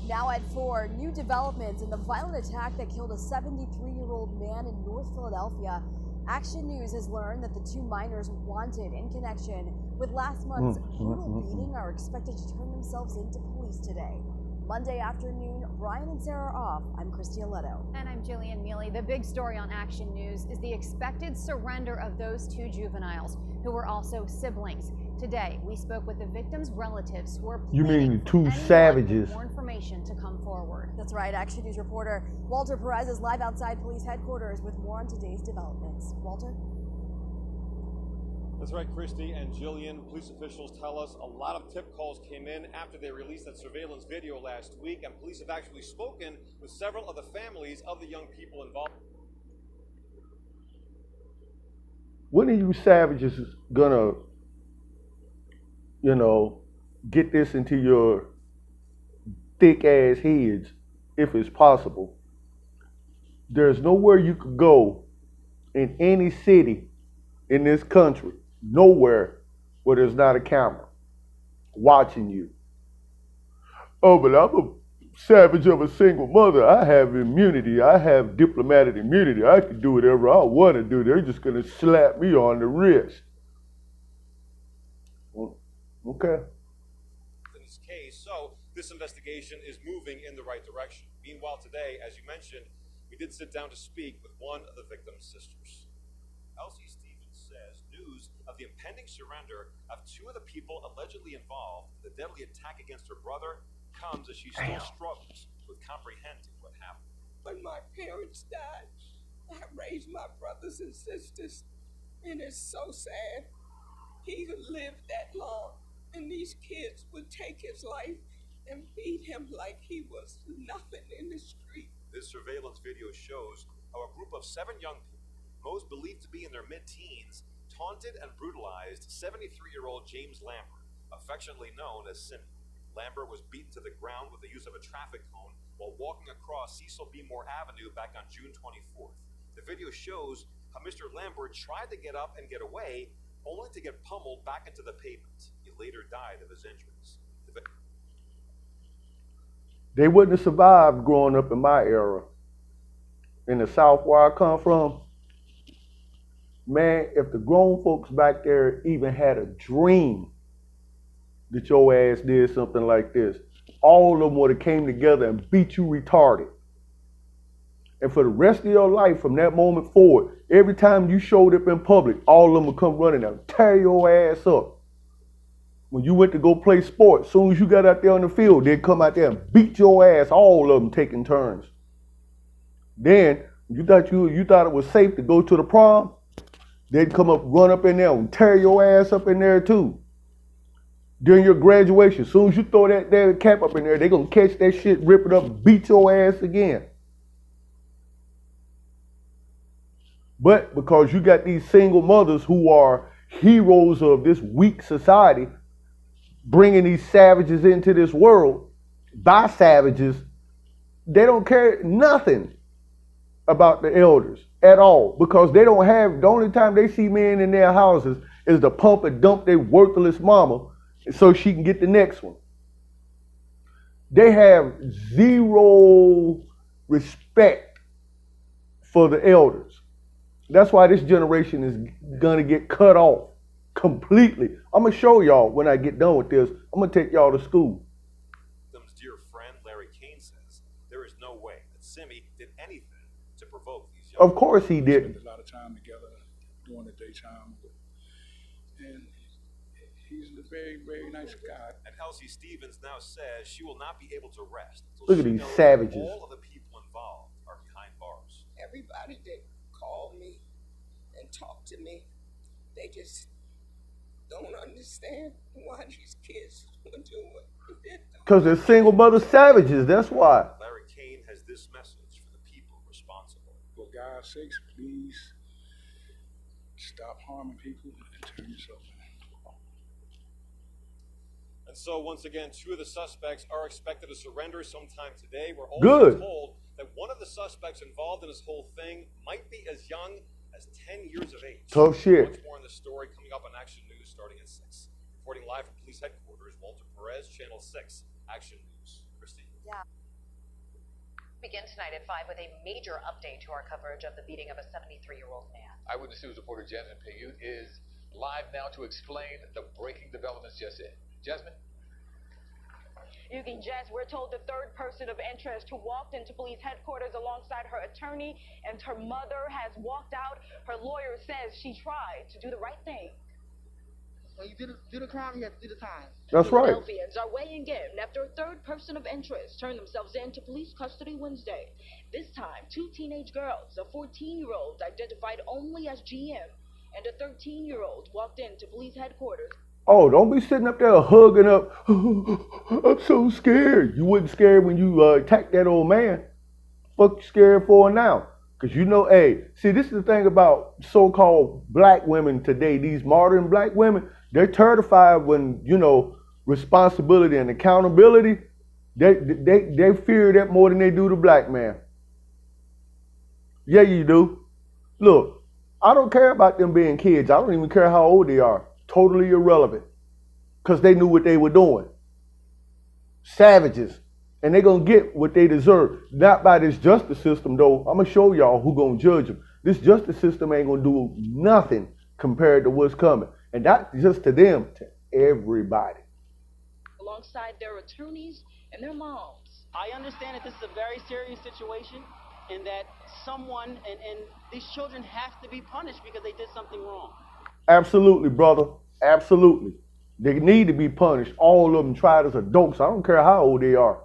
Now at 4, new developments in the violent attack that killed a 73-year-old man in North Philadelphia. Action News has learned that the two minors wanted in connection with last month's brutal beating are expected to turn themselves into police today. Monday afternoon, Ryan and Sarah are off. I'm Christy Aletto. And I'm Jillian Mealy. The big story on Action News is the expected surrender of those two juveniles who were also siblings. Today, we spoke with the victims' relatives who are You mean the two anyone savages? with more information to come forward. That's right. Action News reporter Walter Perez is live outside police headquarters with more on today's developments. Walter? That's right, Christy and Jillian. Police officials tell us a lot of tip calls came in after they released that surveillance video last week, and police have actually spoken with several of the families of the young people involved. When are you savages gonna, get this into your thick ass heads, if it's possible? There's nowhere you could go in any city in this country, nowhere where there's not a camera watching you. Oh, but I'm a savage of a single mother. I have immunity. I have diplomatic immunity. I can do whatever I want to do. They're just going to slap me on the wrist. Okay. In this case, so this investigation is moving in the right direction. Meanwhile, today, as you mentioned, we did sit down to speak with one of the victim's sisters. Elsie Stevens says news of the impending surrender of two of the people allegedly involved in the deadly attack against her brother comes as she still struggles with comprehending what happened. When my parents died, I raised my brothers and sisters, and it's so sad. He lived that long, and these kids would take his life and beat him like he was nothing in the street. This surveillance video shows how a group of 7 young people, most believed to be in their mid-teens, taunted and brutalized 73-year-old James Lambert, affectionately known as Simmy. Lambert was beaten to the ground with the use of a traffic cone while walking across Cecil B. Moore Avenue back on June 24th. The video shows how Mr. Lambert tried to get up and get away, only to get pummeled back into the pavement. He later died of his injuries. They wouldn't have survived growing up in my era. In the South where I come from, man, if the grown folks back there even had a dream that your ass did something like this, all of them would have came together and beat you retarded. And for the rest of your life, from that moment forward, every time you showed up in public, all of them would come running out, tear your ass up. When you went to go play sports, as soon as you got out there on the field, they'd come out there and beat your ass, all of them taking turns. Then, you thought it was safe to go to the prom, they'd come up, run up in there and tear your ass up in there too. During your graduation, as soon as you throw that cap up in there, they're going to catch that shit, rip it up, and beat your ass again. But because you got these single mothers who are heroes of this weak society, bringing these savages into this world by savages, they don't care nothing about the elders at all, because they don't have, the only time they see men in their houses is to pump and dump their worthless mama so she can get the next one. They have zero respect for the elders. That's why this generation is gonna get cut off completely. I'm gonna show y'all when I get done with this. I'm gonna take y'all to school. Victim's dear friend Larry Kane says there is no way that Simmy did anything to provoke these young Of course he did. We spent a lot of time together during the daytime, and he's a very, very nice guy. And Elsie Stevens now says she will not be able to rest until Look at she these knows savages. that all of the people involved are behind bars. Everybody that called me and talked to me, they just don't understand why these kids would do what they did. Because they're single mother savages, that's why. Larry Kane has this message for the people responsible. For God's sakes, please stop harming people and turn yourself in. And so, once again, 2 of the suspects are expected to surrender sometime today. We're also Good. told that one of the suspects involved in this whole thing might be as young as 10 years of age. Tough shit. Much more on this story coming up on Action News starting at 6. Reporting live from police headquarters, Walter Perez, Channel 6, Action News. Christine. Yeah. begin tonight at 5 with a major update to our coverage of the beating of a 73-year-old man. Eyewitness News reporter Jasmine Payute is live now to explain the breaking developments just yet. Jasmine? Yuki, Jess, we're told the third person of interest who walked into police headquarters alongside her attorney and her mother has walked out. Her lawyer says she tried to do the right thing. When you do the crime, you have to do the time. That's right. Philadelphians are weighing in after a third person of interest turned themselves into police custody Wednesday. This time, two teenage girls, a 14-year-old identified only as GM, and a 13-year-old walked into police headquarters. Oh, don't be sitting up there hugging up. I'm so scared. You wasn't scared when you attacked that old man. Fuck you scared for now? Because you know, hey, see, this is the thing about so-called black women today. These modern black women, they're terrified when, you know, responsibility and accountability, they fear that more than they do the black man. Yeah, you do. Look, I don't care about them being kids. I don't even care how old they are. Totally irrelevant, because they knew what they were doing. Savages, and they're going to get what they deserve. Not by this justice system, though. I'm going to show y'all who going to judge them. This justice system ain't going to do nothing compared to what's coming. And not just to them, to everybody. Alongside their attorneys and their moms. I understand that this is a very serious situation and that someone and these children have to be punished because they did something wrong. Absolutely, brother. Absolutely. They need to be punished. All of them tried as adults. I don't care how old they are.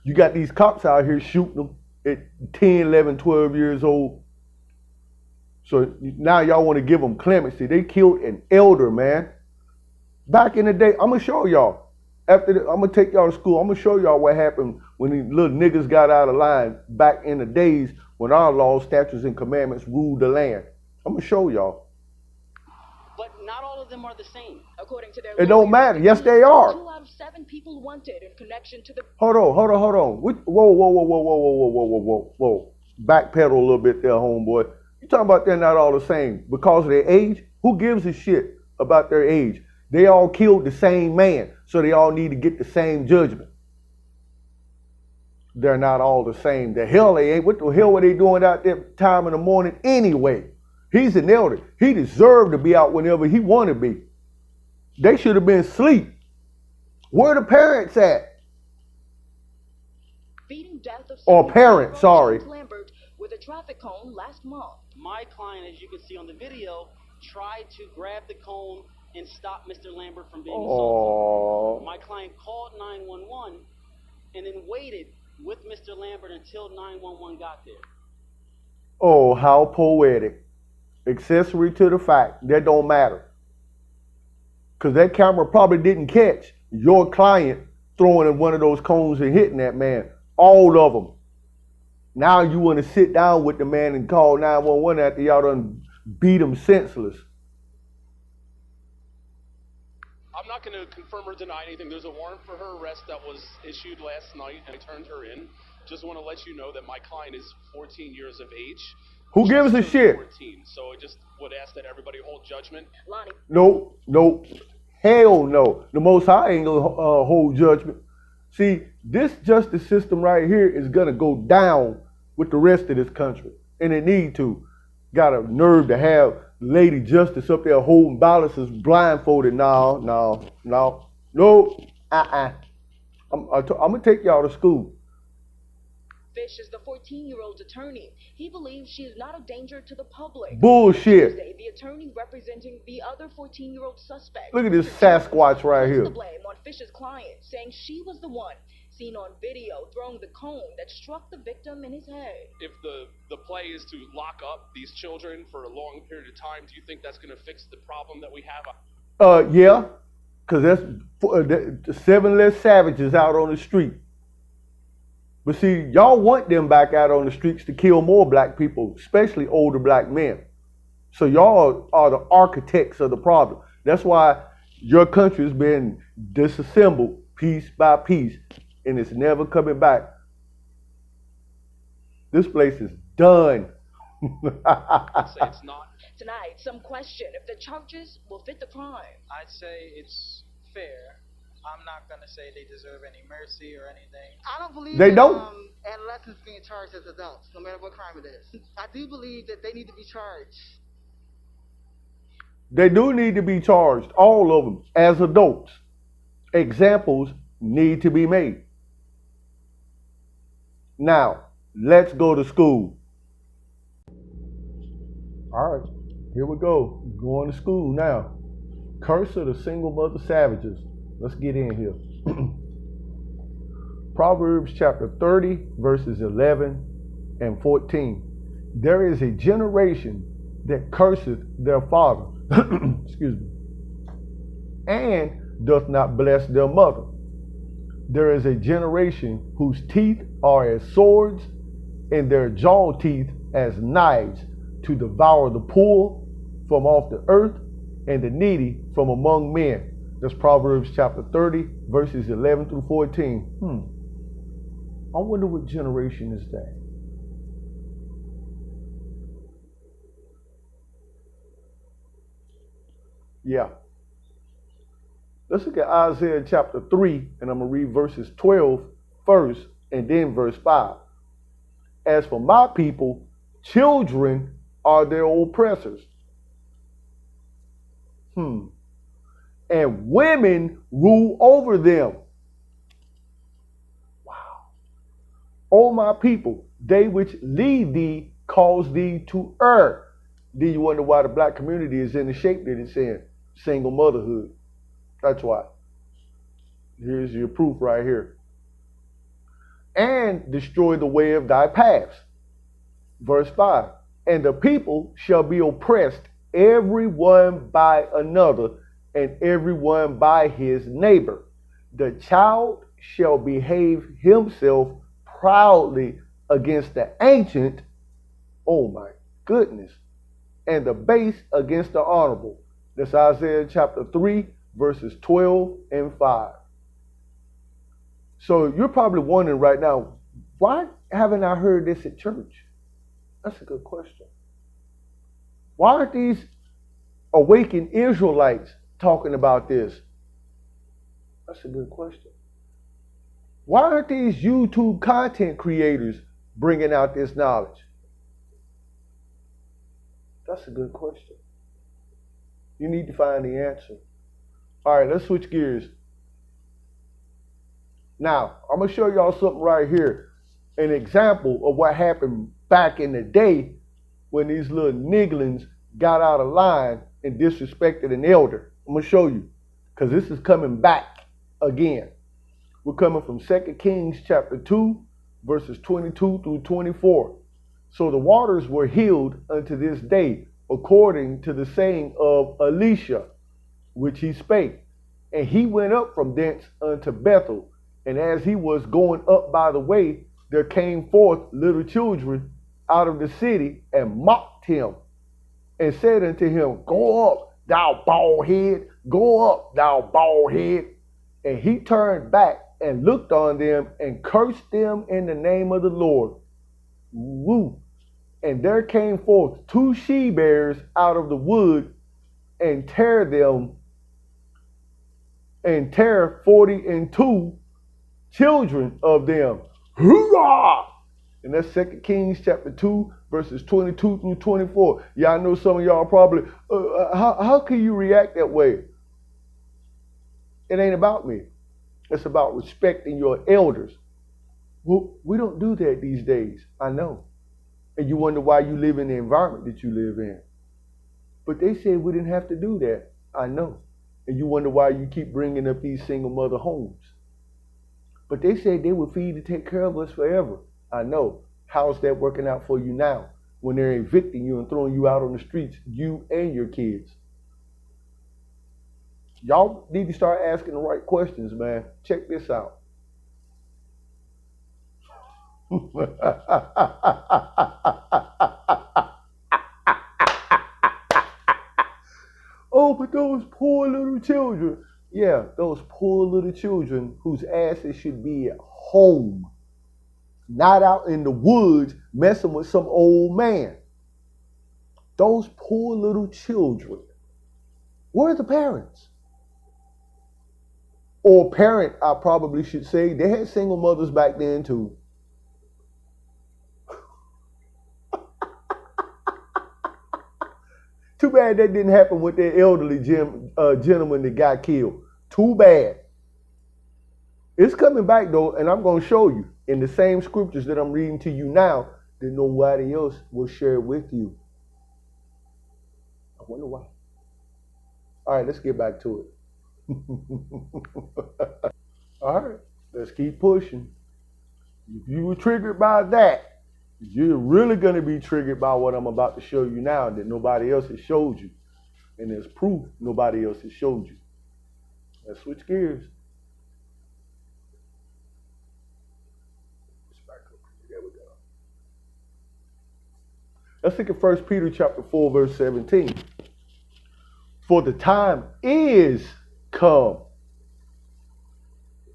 You got these cops out here shooting them at 10, 11, 12 years old. So now y'all want to give them clemency. They killed an elder, man. Back in the day, I'm going to show y'all. I'm going to take y'all to school. I'm going to show y'all what happened when these little niggas got out of line back in the days when our laws, statutes, and commandments ruled the land. I'm going to show y'all. But not all of them are the same. According to their It don't matter. Yes, they are. 2 out of 7 people wanted in connection to the... Hold on. Whoa. Backpedal a little bit there, homeboy. You talking about they're not all the same because of their age? Who gives a shit about their age? They all killed the same man, so they all need to get the same judgment. They're not all the same. The hell they ain't. What the hell were they doing out there time in the morning anyway? He's an elder. He deserved to be out whenever he wanted to be. They should have been asleep. Where the parents at? Beating death of or parents, sorry. Lambert with a traffic cone last month. My client, as you can see on the video, tried to grab the cone and stop Mr. Lambert from being assaulted. My client called 911 and then waited with Mr. Lambert until 911 got there. Oh, how poetic. Accessory to the fact, that don't matter. Because that camera probably didn't catch your client throwing in one of those cones and hitting that man. All of them. Now you want to sit down with the man and call 911 after y'all done beat him senseless. I'm not going to confirm or deny anything. There's a warrant for her arrest that was issued last night, and I turned her in. Just want to let you know that my client is 14 years of age. Who gives a shit? 14, so I just would ask that everybody hold judgment. Lonnie. Nope. Hell no. The Most High ain't gonna hold judgment. See, this justice system right here is gonna go down with the rest of this country, and it need to. Got a nerve to have Lady Justice up there holding balances blindfolded. No. I'm gonna take y'all to school. Fish is the 14-year-old's attorney. He believes she is not a danger to the public. Bullshit. Tuesday, the attorney representing the other 14-year-old suspect. Look at this Sasquatch right here. The blame on Fish's client, saying she was the one seen on video throwing the cone that struck the victim in his head. If the play is to lock up these children for a long period of time, do you think that's going to fix the problem that we have? Yeah, because that's 7 less savages out on the street. But see, y'all want them back out on the streets to kill more black people, especially older black men. So y'all are the architects of the problem. That's why your country has been disassembled piece by piece, and it's never coming back. This place is done. I'd say it's not. Tonight, some question if the charges will fit the crime. I'd say it's fair. I'm not going to say they deserve any mercy or anything. I don't believe they don't. Unless citizens being charged as adults, no matter what crime it is. I do believe that they need to be charged. They do need to be charged, all of them, as adults. Examples need to be made. Now, let's go to school. All right, here we go. Going to school now. Curse of the single mother savages. Let's get in here. Proverbs chapter 30, verses 11 and 14. There is a generation that curseth their father, excuse me, and doth not bless their mother. There is a generation whose teeth are as swords, and their jaw teeth as knives, to devour the poor from off the earth, and the needy from among men. That's Proverbs chapter 30, verses 11 through 14. I wonder what generation is that? Yeah. Let's look at Isaiah chapter 3, and I'm going to read verses 12 first, and then verse 5. As for my people, children are their oppressors. And women rule over them. Wow. O my people, they which lead thee cause thee to err. Then you wonder why the black community is in the shape that it's in. Single motherhood. That's why. Here's your proof right here. And destroy the way of thy paths. Verse 5. And the people shall be oppressed, every one by another, and every one by his neighbor. The child shall behave himself proudly against the ancient, oh my goodness, and the base against the honorable. That's Isaiah chapter 3, verses 12 and 5. So you're probably wondering right now, why haven't I heard this at church? That's a good question. Why aren't these awakened Israelites talking about this? That's a good question. Why aren't these YouTube content creators bringing out this knowledge? That's a good question. You need to find the answer. All right, let's switch gears. Now, I'm going to show y'all something right here. An example of what happened back in the day when these little nigglings got out of line and disrespected an elder. I'm going to show you, because this is coming back again. We're coming from 2 Kings chapter 2, verses 22 through 24. So the waters were healed unto this day, according to the saying of Elisha, which he spake. And he went up from thence unto Bethel. And as he was going up by the way, there came forth little children out of the city and mocked him, and said unto him, Go up, thou bald head, go up, thou bald head. And he turned back and looked on them and cursed them in the name of the Lord. Woo. And there came forth 2 she-bears out of the wood, and tear 42 children of them. Hoorah! And that's 2 Kings chapter 2, verses 22 through 24. Yeah, I know some of y'all probably, how can you react that way? It ain't about me. It's about respecting your elders. Well, we don't do that these days. I know. And you wonder why you live in the environment that you live in. But they said we didn't have to do that. I know. And you wonder why you keep bringing up these single mother homes. But they said they would feed and take care of us forever. I know. How's that working out for you now when they're evicting you and throwing you out on the streets, you and your kids? Y'all need to start asking the right questions, man. Check this out. Oh, but those poor little children. Yeah, those poor little children whose asses should be at home, not out in the woods messing with some old man. Those poor little children. Where are the parents? Or parent, I probably should say. They had single mothers back then too. Too bad that didn't happen with that elderly gentleman that got killed. Too bad. It's coming back though, and I'm going to show you in the same scriptures that I'm reading to you now that nobody else will share with you. I wonder why. All right, let's get back to it. All right, let's keep pushing. If you were triggered by that, you're really going to be triggered by what I'm about to show you now that nobody else has showed you. And there's proof nobody else has showed you. Let's switch gears. There we go. Let's look at 1 Peter chapter 4, verse 17. For the time is come,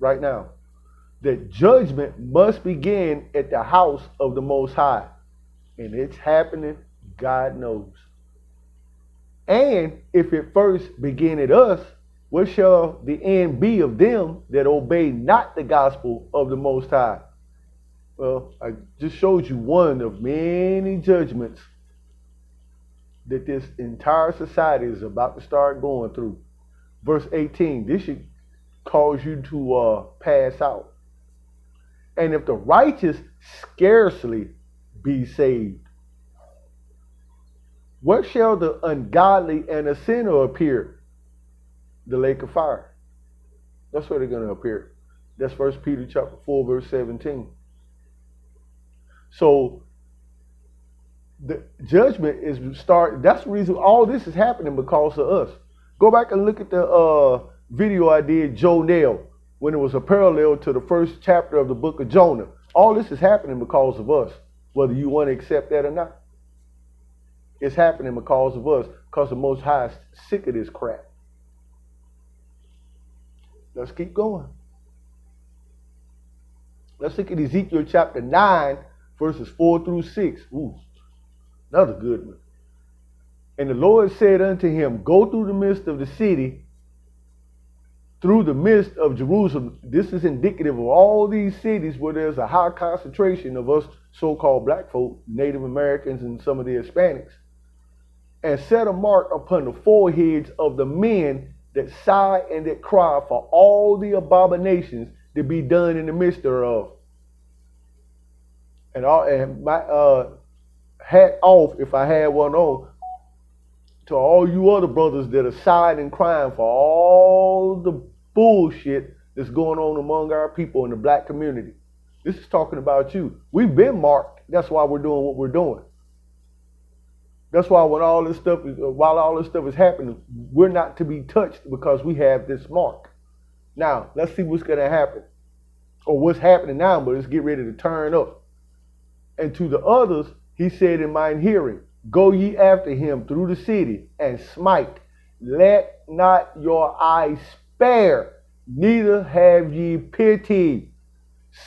right now, that judgment must begin at the house of the Most High. And it's happening, God knows. And if it first begin at us, what shall the end be of them that obey not the gospel of the Most High? Well, I just showed you one of many judgments that this entire society is about to start going through. Verse 18, this should cause you to pass out. And if the righteous scarcely be saved, what shall the ungodly and the sinner appear? The lake of fire. That's where they're going to appear. That's 1 Peter chapter 4, verse 17. So the judgment is that's the reason all this is happening because of us. Go back and look at the video I did, Jonah, when it was a parallel to the first chapter of the book of Jonah. All this is happening because of us, whether you want to accept that or not. It's happening because of us, because the Most High is sick of this crap. Let's keep going. Let's look at Ezekiel chapter 9, verses 4 through 6. Ooh, another good one. And the Lord said unto him, go through the midst of the city, through the midst of Jerusalem. This is indicative of all these cities where there's a high concentration of us so-called black folk, Native Americans, and some of the Hispanics. And set a mark upon the foreheads of the men that sigh and that cry for all the abominations to be done in the midst thereof. And my hat off, if I had one on, to all you other brothers that are sighing and crying for all the bullshit that's going on among our people in the black community. This is talking about you. We've been marked. That's why we're doing what we're doing. That's why while all this stuff is happening, we're not to be touched because we have this mark. Now, let's see what's going to happen. Or what's happening now, but let's get ready to turn up. And to the others, he said in mine hearing, go ye after him through the city and smite. Let not your eyes spare, neither have ye pity.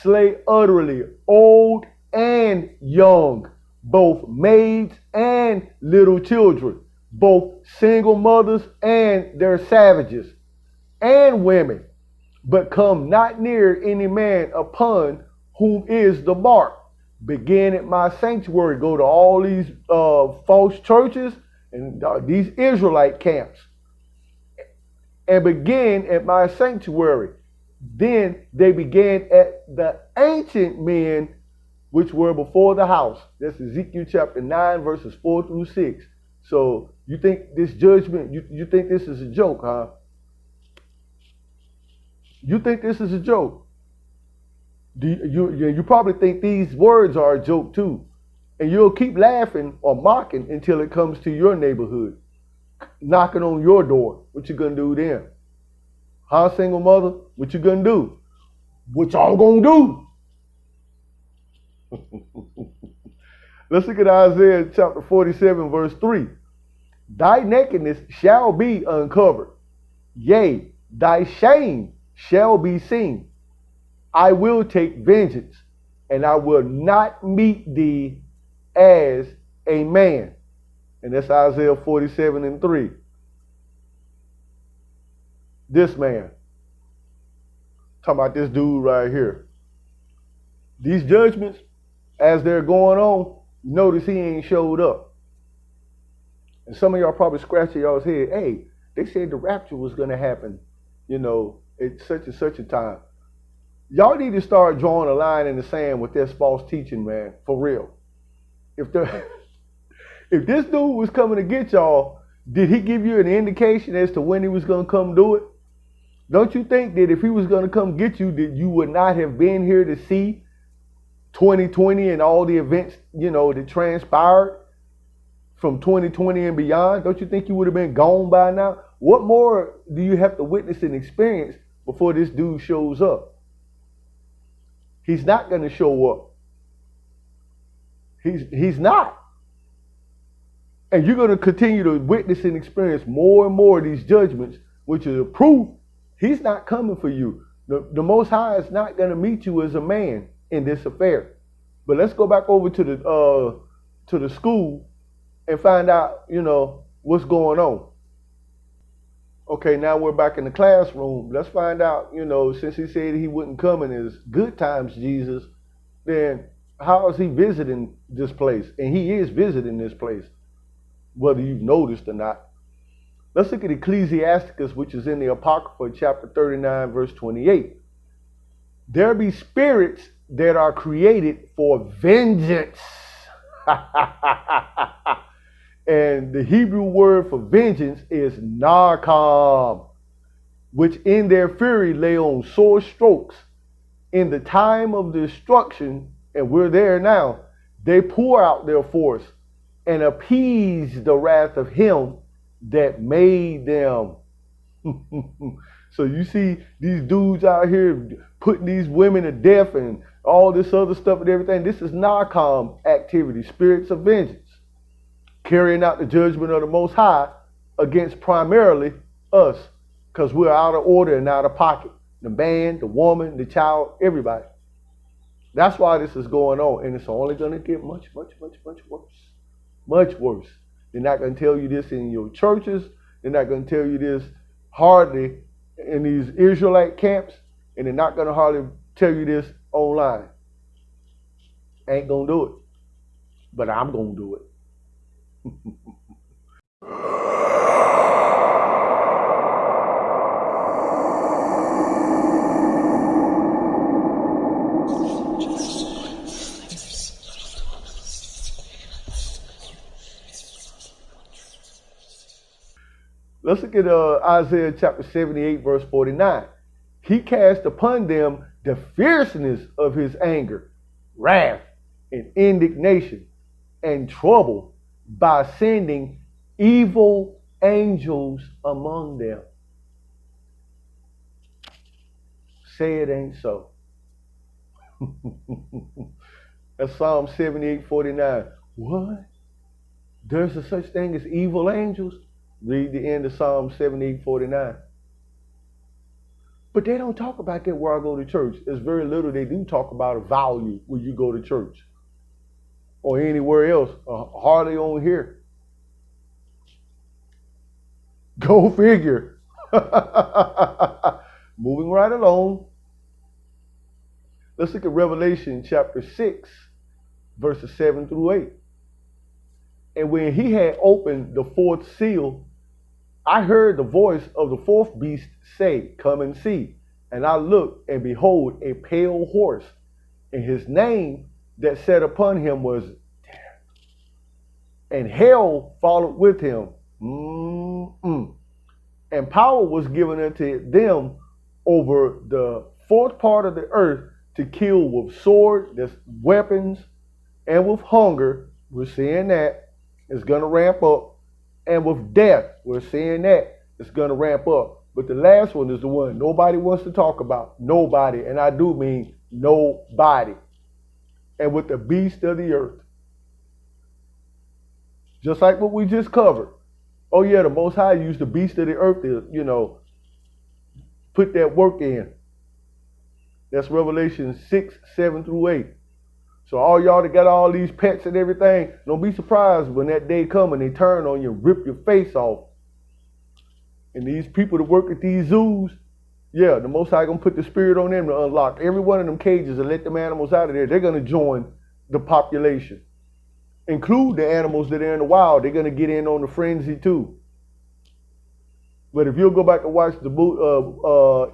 Slay utterly old and young, both maids and little children, both single mothers and their savages, and women, but come not near any man upon whom is the mark. Begin at my sanctuary. Go to all these false churches and these Israelite camps, and begin at my sanctuary. Then they began at the ancient men which were before the house. That's Ezekiel chapter 9, verses 4 through 6. So you think this judgment, you think this is a joke, huh? You think this is a joke. You probably think these words are a joke too. And you'll keep laughing or mocking until it comes to your neighborhood, knocking on your door. What you gonna do then? Huh, single mother? What you gonna do? What y'all gonna do? Let's look at Isaiah chapter 47, verse 3. Thy nakedness shall be uncovered. Yea, thy shame shall be seen. I will take vengeance, and I will not meet thee as a man. And that's Isaiah 47 and 3. This man. Talking about this dude right here. These judgments, as they're going on, notice he ain't showed up. And some of y'all probably scratching y'all's head, hey, they said the rapture was going to happen, you know, at such and such a time. Y'all need to start drawing a line in the sand with this false teaching, man, for real. If this dude was coming to get y'all, did he give you an indication as to when he was going to come do it? Don't you think that if he was going to come get you, that you would not have been here to see 2020 and all the events, you know, that transpired from 2020 and beyond? Don't you think you would have been gone by now? What more do you have to witness and experience before this dude shows up? He's not going to show up. He's not. And you're going to continue to witness and experience more and more of these judgments, which is a proof he's not coming for you. The Most High is not going to meet you as a man in this affair. But let's go back over to the school and find out, you know, what's going on. Okay, now we're back in the classroom. Let's find out, you know, since he said he wouldn't come in his good times, Jesus, then how is he visiting this place? And he is visiting this place, whether you've noticed or not. Let's look at Ecclesiasticus, which is in the Apocrypha, chapter 39, verse 28. There be spirits that are created for vengeance. And the Hebrew word for vengeance is narcom, which in their fury lay on sore strokes. In the time of destruction, and we're there now, they pour out their force and appease the wrath of him that made them. So you see these dudes out here putting these women to death and all this other stuff and everything. This is narcom activity, spirits of vengeance, carrying out the judgment of the Most High against primarily us, because we're out of order and out of pocket. The man, the woman, the child, everybody. That's why this is going on, and it's only going to get much, much, much, much worse. Much worse. They're not going to tell you this in your churches. They're not going to tell you this hardly in these Israelite camps, and they're not going to hardly tell you this online. Ain't going to do it. But I'm going to do it. Let's look at Isaiah chapter 78, verse 49. He cast upon them the fierceness of his anger, wrath, and indignation, and trouble by sending evil angels among them. Say it ain't so. That's Psalm 78:49. What? There's a such thing as evil angels? Read the end of Psalm 78:49. But they don't talk about that where I go to church. There's very little they do talk about a value when you go to church or anywhere else, hardly on here. Go figure. Moving right along. Let's look at Revelation chapter 6, verses 7 through 8. And when he had opened the fourth seal, I heard the voice of the fourth beast say, come and see. And I looked, and behold, a pale horse, and his name that sat upon him was Death. And hell followed with him. And power was given unto them over the fourth part of the earth to kill with sword, that's weapons, and with hunger. We're seeing that. It's going to ramp up. And with death, we're seeing that. It's going to ramp up. But the last one is the one nobody wants to talk about. Nobody. And I do mean nobody. And with the beast of the earth. Just like what we just covered. Oh yeah, the Most High used the beast of the earth to, you know, put that work in. That's Revelation 6, 7 through 8. So all y'all that got all these pets and everything, don't be surprised when that day come and they turn on you and rip your face off. And these people that work at these zoos, yeah, the Most High gonna put the spirit on them to unlock every one of them cages and let them animals out of there. They're gonna join the population. include the animals that are in the wild. They're going to get in on the frenzy too. But if you'll go back and watch the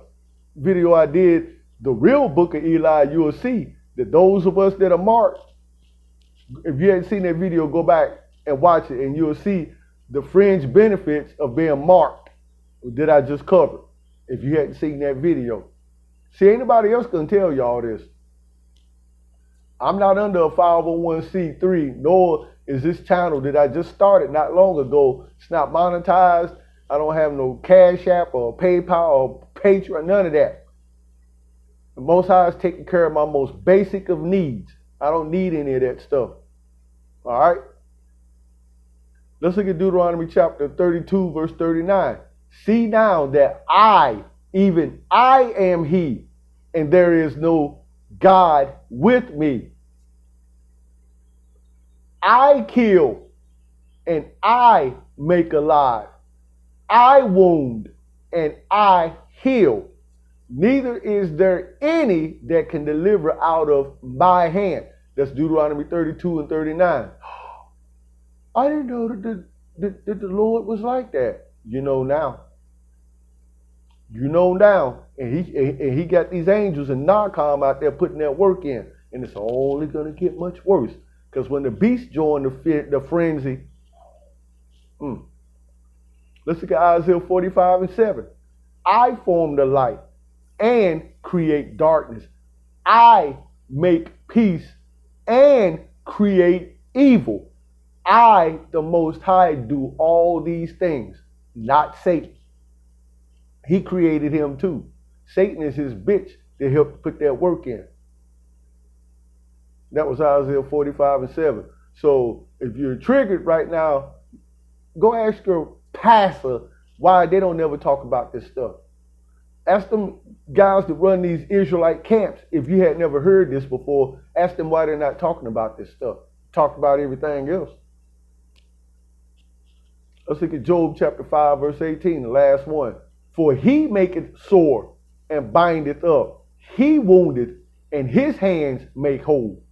video I did, the real book of Eli, you'll see that those of us that are marked, if you hadn't seen that video, go back and watch it, and you'll see the fringe benefits of being marked that I just covered, if you hadn't seen that video. See, ain't nobody else gonna tell y'all this. I'm not under a 501c3, nor is this channel that I just started not long ago. It's not monetized. I don't have no Cash App or PayPal or Patreon, none of that. The Most High is taking care of my most basic of needs. I don't need any of that stuff. All right? Let's look at Deuteronomy chapter 32, verse 39. See now that I, even I am he, and there is no God with me. I kill and I make alive. I wound and I heal. Neither is there any that can deliver out of my hand. That's Deuteronomy 32 and 39. I didn't know that the Lord was like that. You know now. You know now. And he got these angels and Narcom out there putting that work in. And it's only going to get much worse. Because when the beast joined the frenzy, let's look at Isaiah 45 and 7. I form the light and create darkness. I make peace and create evil. I, the Most High, do all these things, not Satan. He created him too. Satan is his bitch that helped put that work in. That was Isaiah 45 and 7. So if you're triggered right now, go ask your pastor why they don't never talk about this stuff. Ask them guys that run these Israelite camps, if you had never heard this before, ask them why they're not talking about this stuff. Talk about everything else. Let's look at Job chapter 5, verse 18, the last one. For he maketh sore and bindeth up. He wounded and his hands make whole.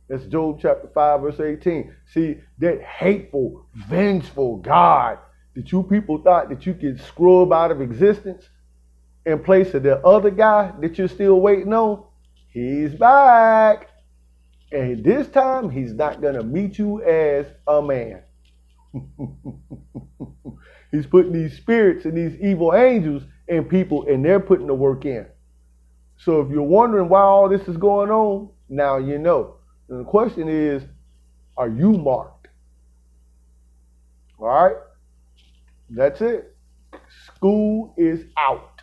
That's Job chapter 5, verse 18. See, that hateful, vengeful God that you people thought that you could scrub out of existence in place of the other guy that you're still waiting on, he's back. And this time, he's not going to meet you as a man. He's putting these spirits and these evil angels in people, and they're putting the work in. So if you're wondering why all this is going on, now you know. And the question is, are you marked? All right? That's it. School is out.